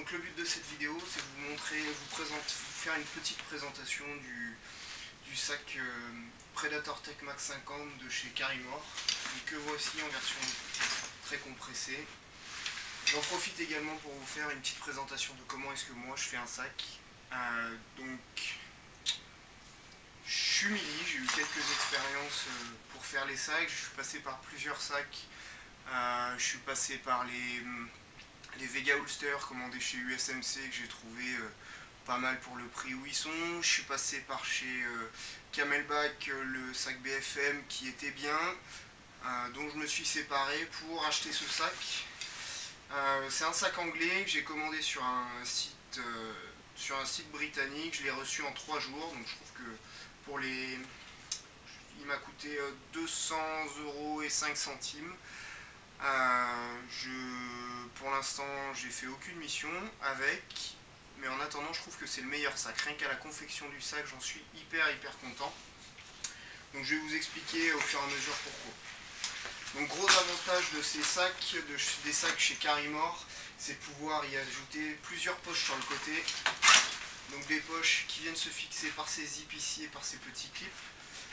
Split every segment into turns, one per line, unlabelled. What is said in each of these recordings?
Donc le but de cette vidéo, c'est de vous montrer, vous faire une petite présentation du sac Predator Tech Max 50 de chez Carimor, que voici en version très compressée. J'en profite également pour vous faire une petite présentation de comment est-ce que moi je fais un sac. Donc je suis Milly, j'ai eu quelques expériences pour faire les sacs, je suis passé par plusieurs sacs, je suis passé par les Vega Ulster commandés chez USMC que j'ai trouvé pas mal pour le prix où ils sont. Je suis passé par chez Camelback le sac BFM qui était bien, dont je me suis séparé pour acheter ce sac. C'est un sac anglais que j'ai commandé sur un site britannique. Je l'ai reçu en 3 jours, donc je trouve que pour il m'a coûté 200,05 €. Pour l'instant, j'ai fait aucune mission avec, mais en attendant, je trouve que c'est le meilleur sac. Rien qu'à la confection du sac, j'en suis hyper content. Donc je vais vous expliquer au fur et à mesure pourquoi. Donc gros avantage de ces sacs, des sacs chez Carimor, c'est pouvoir y ajouter plusieurs poches sur le côté. Donc des poches qui viennent se fixer par ces zips ici et par ces petits clips.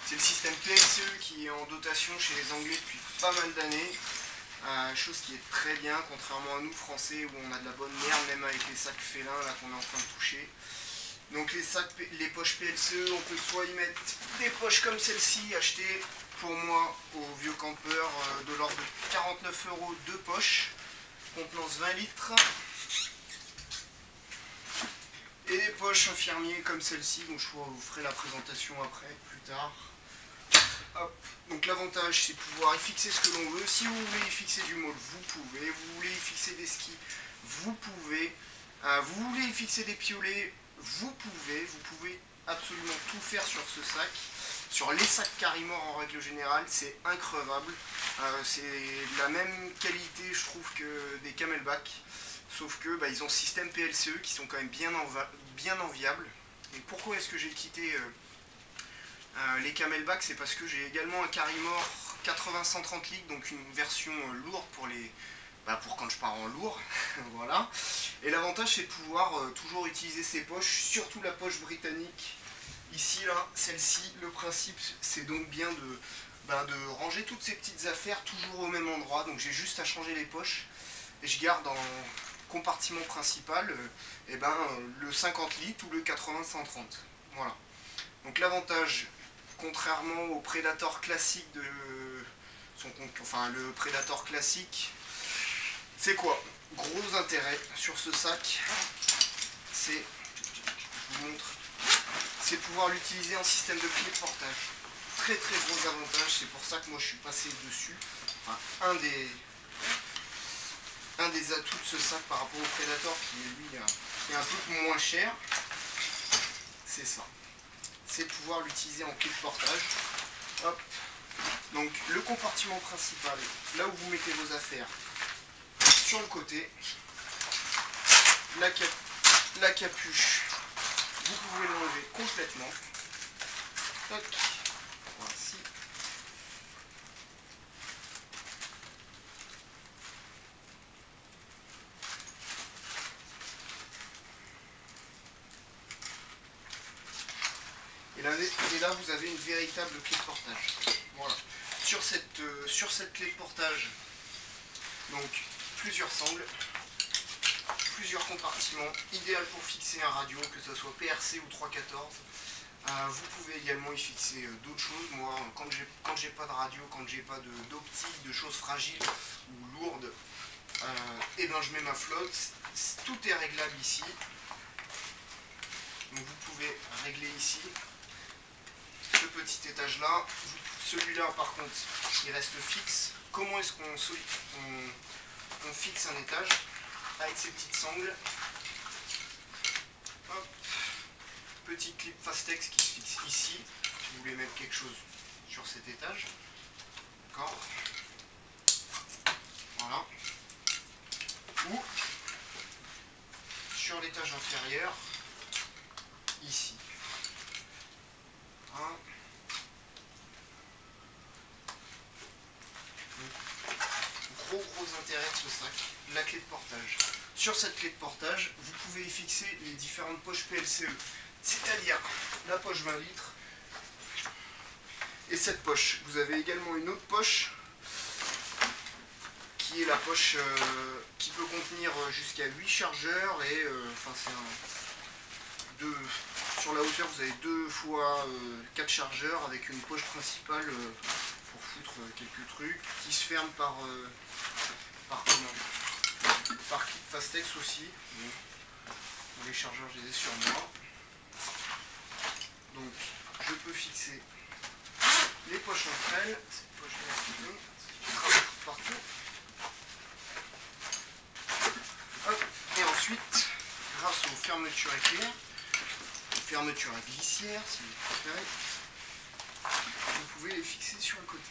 C'est le système PLCE qui est en dotation chez les Anglais depuis pas mal d'années. Chose qui est très bien, contrairement à nous Français où on a de la bonne merde, même avec les sacs félins là qu'on est en train de toucher. Donc les poches PLCE, on peut soit y mettre des poches comme celle-ci, achetées pour moi au vieux campeur de l'ordre de 49 €, 2 poches, contenance 20 litres. Et des poches infirmiers comme celle-ci, dont je vous ferai la présentation après, plus tard. Hop. Donc l'avantage c'est pouvoir y fixer ce que l'on veut. Si vous voulez y fixer du môle, vous pouvez. Vous voulez y fixer des skis, vous pouvez. Vous voulez y fixer des piolets, vous pouvez. Vous pouvez absolument tout faire sur ce sac. Sur les sacs Carimor en règle générale, c'est increvable. C'est la même qualité je trouve que des Camelback. Sauf que ils ont ce système PLCE qui sont quand même bien enviables. Et pourquoi est-ce que j'ai quitté les Camelback? C'est parce que j'ai également un Carimor 80-130 litres, donc une version lourde pour quand je pars en lourd. Voilà. Et l'avantage c'est de pouvoir toujours utiliser ces poches, surtout la poche britannique. Ici là, celle-ci, le principe c'est donc bien de ranger toutes ces petites affaires toujours au même endroit. Donc j'ai juste à changer les poches et je garde en compartiment principal le 50 litres ou le 80-130. Voilà. Donc l'avantage, contrairement au Predator classique le Predator classique, c'est quoi? Gros intérêt sur ce sac, je vous montre, c'est pouvoir l'utiliser en système de clé de portage. Très gros avantage, c'est pour ça que moi je suis passé dessus. Enfin, un des atouts de ce sac par rapport au Predator qui lui est un peu moins cher, c'est ça. C'est de pouvoir l'utiliser en clé de portage. Hop. Donc le compartiment principal, là où vous mettez vos affaires, sur le côté, la capuche, vous pouvez l'enlever complètement. Tac. Voici. Et là vous avez une véritable clé de portage. Voilà. Sur cette clé de portage, donc plusieurs sangles, plusieurs compartiments, idéal pour fixer un radio, que ce soit PRC ou 314. Vous pouvez également y fixer d'autres choses. Moi, quand j'ai pas de radio, quand j'ai pas d'optique, de choses fragiles ou lourdes, je mets ma flotte. Tout est réglable ici. Donc vous pouvez régler ici ce petit étage là. Celui-là par contre il reste fixe. Comment est-ce qu'on fixe un étage? Avec ces petites sangles. Hop. Petit clip Fastex qui se fixe ici si vous voulez mettre quelque chose sur cet étage. D'accord. Voilà. Ou sur l'étage inférieur ici. Hein. Gros intérêt de ce sac, la clé de portage. Sur cette clé de portage, vous pouvez y fixer les différentes poches PLCE, c'est-à-dire la poche 20 litres et cette poche. Vous avez également une autre poche qui est la poche qui peut contenir jusqu'à 8 chargeurs et sur la hauteur vous avez 2 fois 4 chargeurs avec une poche principale pour foutre quelques trucs qui se ferme par kit Fastex aussi. Bon. Les chargeurs je les ai sur moi. Donc je peux fixer les poches entre elles. Cette poche là qui travaille partout. Hop. Et ensuite, grâce aux fermetures éclair, fermetures à glissière si vous préférez, vous pouvez les fixer sur le côté.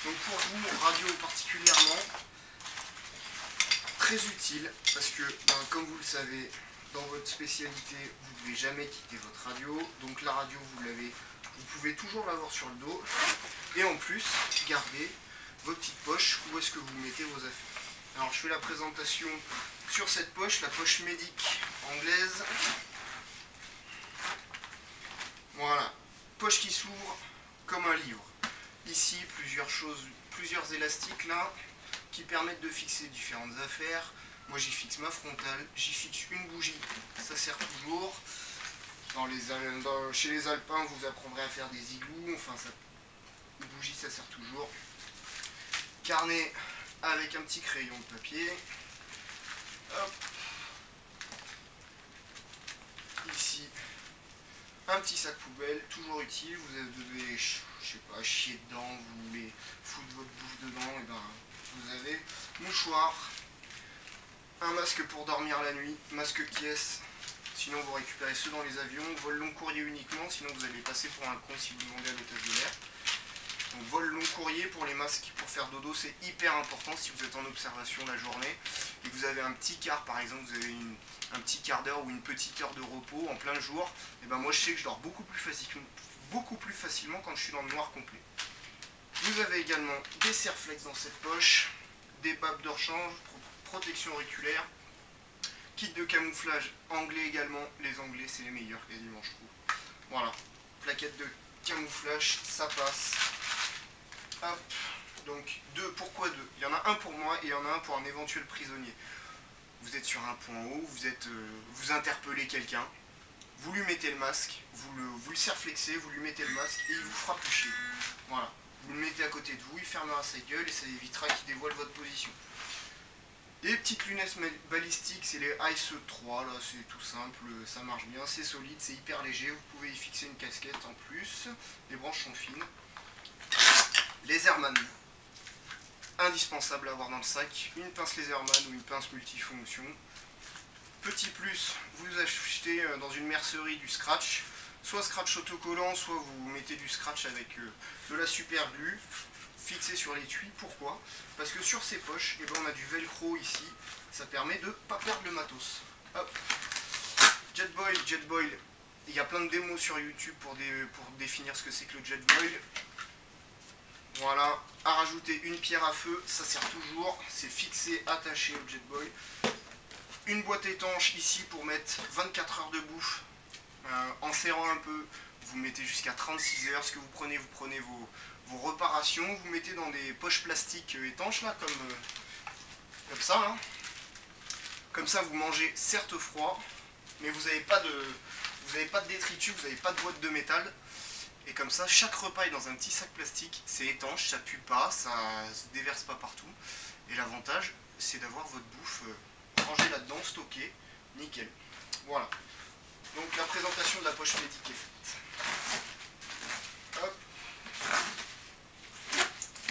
Donc pour vous, radio particulièrement, très utile parce que, comme vous le savez, dans votre spécialité, vous ne devez jamais quitter votre radio. Donc la radio, vous pouvez toujours l'avoir sur le dos. Et en plus, gardez vos petites poches où est-ce que vous mettez vos affaires. Alors je fais la présentation sur cette poche, la poche Medic anglaise. Voilà, poche qui s'ouvre comme un livre. Ici, plusieurs élastiques là, qui permettent de fixer différentes affaires. Moi j'y fixe ma frontale, j'y fixe une bougie, ça sert toujours. Chez les alpins, vous apprendrez à faire des igloos, une bougie ça sert toujours. Carnet avec un petit crayon de papier. Hop. Ici, un petit sac poubelle, toujours utile. Vous devez, je sais pas, chier dedans, vous voulez foutre votre bouffe dedans, et ben vous avez mouchoir, un masque pour dormir la nuit, masque pièce, sinon vous récupérez ceux dans les avions, vol long courrier uniquement, sinon vous allez passer pour un con si vous demandez à l'hôtesse de l'air. Donc vol long courrier pour les masques pour faire dodo, c'est hyper important si vous êtes en observation la journée et que vous avez un petit quart, par exemple vous avez un petit quart d'heure ou une petite heure de repos en plein jour, et ben moi je sais que je dors beaucoup plus facilement quand je suis dans le noir complet. Vous avez également des serre-flex dans cette poche, des babes de rechange, protection auriculaire, kit de camouflage anglais également, les anglais c'est les meilleurs quasiment je trouve. Voilà, plaquette de camouflage, ça passe. Hop, donc pourquoi deux? Il y en a un pour moi et il y en a un pour un éventuel prisonnier. Vous êtes sur un point haut, vous interpellez quelqu'un, vous lui mettez le masque, vous le serre-flexez, vous lui mettez le masque et il vous fera plus chier. Voilà, vous le mettez à côté de vous, il fermera sa gueule et ça évitera qu'il dévoile votre position. Les petites lunettes balistiques, c'est les Ice 3, là c'est tout simple, ça marche bien, c'est solide, c'est hyper léger, vous pouvez y fixer une casquette en plus, les branches sont fines. Les Airman, indispensable à avoir dans le sac, une pince Laserman ou une pince multifonction. Petit plus, vous achetez dans une mercerie du scratch, soit scratch autocollant, soit vous mettez du scratch avec de la super glue, fixé sur l'étui. Pourquoi? Parce que sur ces poches, eh ben, on a du velcro ici, ça permet de ne pas perdre le matos. Hop. Jetboil, il y a plein de démos sur YouTube pour définir ce que c'est que le jetboil. Voilà, à rajouter une pierre à feu, ça sert toujours, c'est fixé, attaché au jetboil. Une boîte étanche ici pour mettre 24 heures de bouffe, en serrant un peu, vous mettez jusqu'à 36 heures, ce que vous prenez vos reparations, vous mettez dans des poches plastiques étanches là, comme ça là. Comme ça vous mangez certes froid, mais vous n'avez pas de détritus, vous n'avez pas de boîte de métal. Et comme ça, chaque repas est dans un petit sac plastique, c'est étanche, ça pue pas, ça se déverse pas partout. Et l'avantage, c'est d'avoir votre bouffe rangée là-dedans, stockée, nickel. Voilà. Donc la présentation de la poche Medic est faite. Hop.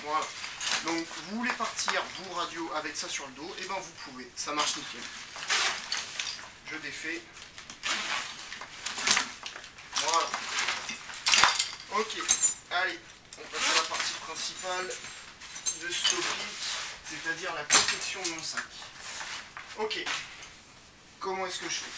Voilà. Donc vous voulez partir, vous radio, avec ça sur le dos, et ben vous pouvez, ça marche nickel. Je défais. Voilà. Ok, allez, on passe à la partie principale de ce topic, c'est-à-dire la protection de mon sac. Ok, comment est-ce que je fais?